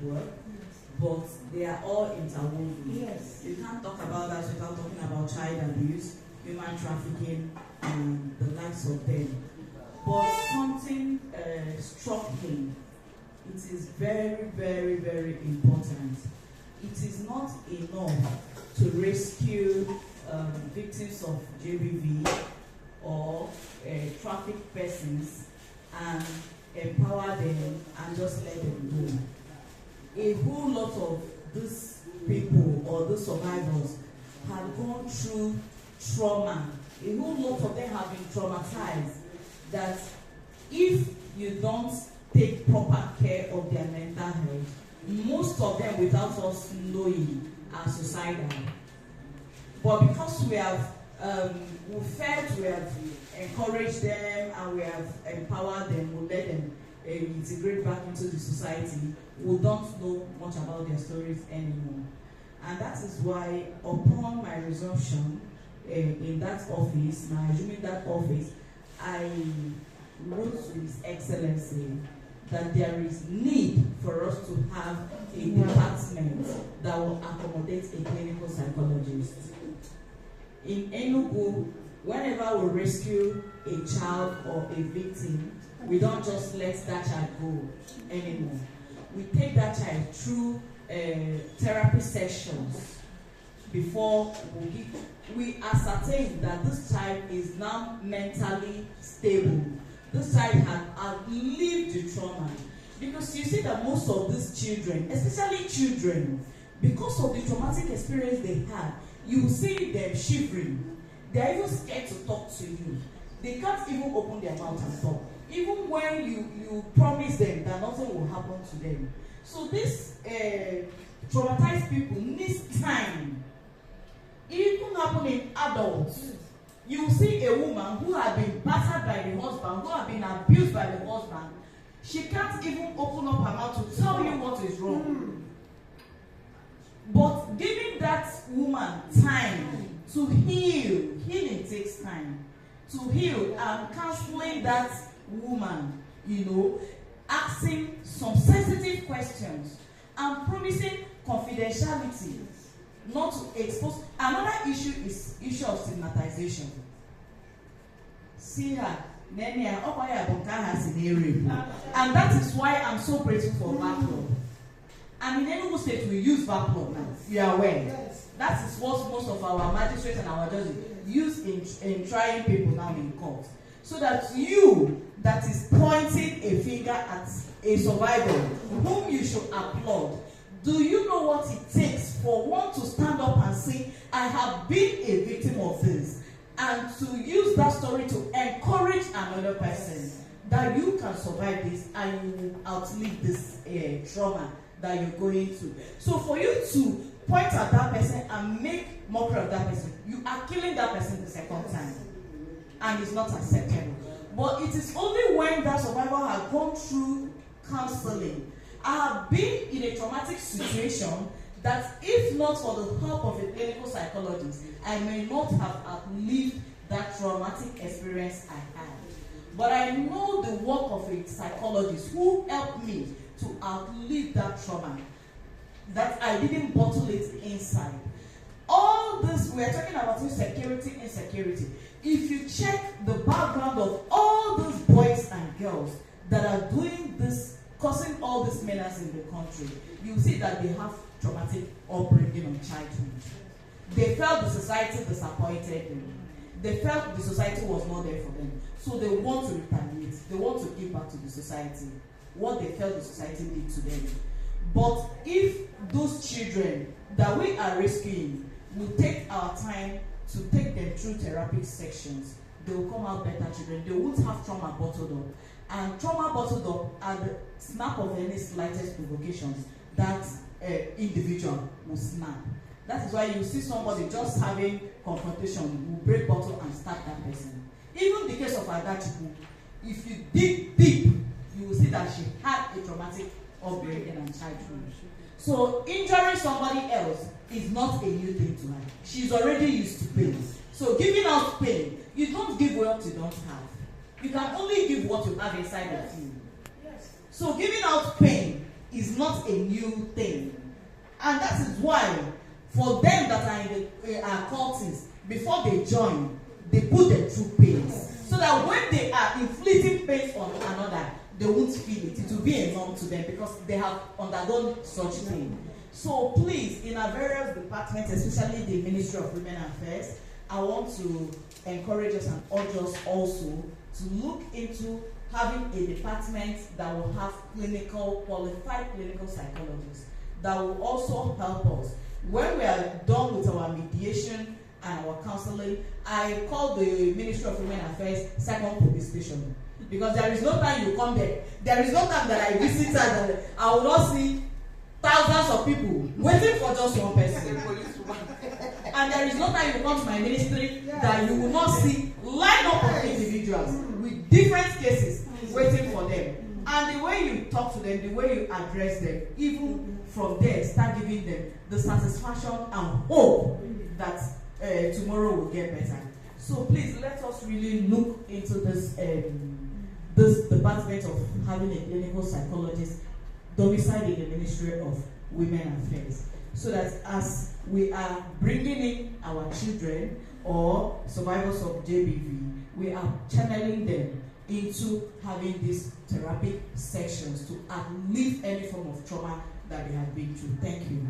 work, but they are all interwoven. Yes. You can't talk about that without talking about child abuse, human trafficking, and the likes of them. But something struck me. It is very, very, very important. It is not enough to rescue victims of GBV or trafficked persons and empower them and just let them go. A whole lot of these people or the survivors have gone through trauma. A whole lot of them have been traumatized that if you don't take proper care of their mental health, most of them without us knowing are suicidal. But because we have we have encouraged them and we have empowered them, we let them integrate back into the society, we don't know much about their stories anymore. And that is why upon my resumption in that office, my assuming that office, I wrote to His Excellency that there is need for us to have a department that will accommodate a clinical psychologist. In Enugu, whenever we rescue a child or a victim, we don't just let that child go anymore. We take that child through therapy sessions before we ascertain that this child is now mentally stable. This child has outlived the trauma. Because you see that most of these children, especially children, because of the traumatic experience they had, you will see them shivering. They are even scared to talk to you. They can't even open their mouth and talk. Even when you promise them that nothing will happen to them. So these traumatized people need time. It even happen in adults. You see a woman who had been battered by the husband, who had been abused by the husband. She can't even open up her mouth to tell you what is wrong. But giving that woman time to heal, healing takes time. To heal and counseling that woman, asking some sensitive questions and promising confidentiality, not to expose. Another issue is issue of stigmatization. See her, and that is why I'm so grateful for VAPLO. And in Enugu State, we use VAPLO now. You are aware. Yes. That is what most of our magistrates and our judges use in trying people now in court. So that you that is pointing a finger at a survivor whom you should applaud, do you know what it takes for one to stand up and say, I have been a victim of this, and to use that story to encourage another person that you can survive this and you will outlive this trauma that you're going through. So for you to point at that person and make mockery of that person, you are killing that person the second time. And it's not acceptable. But it is only when that survivor has gone through counseling. I have been in a traumatic situation that if not for the help of a clinical psychologist, I may not have outlived that traumatic experience I had. But I know the work of a psychologist who helped me to outlive that trauma, that I didn't bottle it inside. All this, we are talking about insecurity. If you check the background of all those boys and girls that are doing this, causing all this menace in the country, you see that they have traumatic upbringing of childhood. They felt the society disappointed them. They felt the society was not there for them. So they want to retaliate. They want to give back to the society what they felt the society did to them. But if those children that we are rescuing will take our time to take them through therapeutic sections, they will come out better children. They won't have trauma bottled up. And trauma bottled up at the snap of any slightest provocations, that individual will snap. That is why you see somebody just having confrontation, will break bottle and stab that person. Even the case of Agachiku, if you dig deep, you will see that she had a traumatic upbringing and childhood. So injuring somebody else is not a new thing to her. She's already used to pain. So giving out pain, you don't give what you don't have. You can only give what you have inside of you. So giving out pain is not a new thing. And that is why, for them that are in the cultists, before they join, they put the true pains. So that when they are inflicting pains on another, they won't feel it. It will be a norm to them because they have undergone such thing. So please, in our various departments, especially the Ministry of Women Affairs, I want to encourage us and urge us also to look into having a department that will have qualified clinical psychologists that will also help us. When we are done with our mediation and our counseling, I call the Ministry of Women Affairs second police station. Because there is no time you come there. There is no time that I visit and I will not see thousands of people waiting for just one person. And there is no time you come to my ministry that you will not see line up of individuals with different cases waiting for them. And the way you talk to them, the way you address them, even from there, start giving them the satisfaction and hope that tomorrow will get better. So please let us really look into this department of having a clinical psychologist domiciled in the Ministry of Women Affairs, so that as we are bringing in our children or survivors of JBV, we are channeling them into having these therapy sections to relieve any form of trauma that they have been through. Thank you.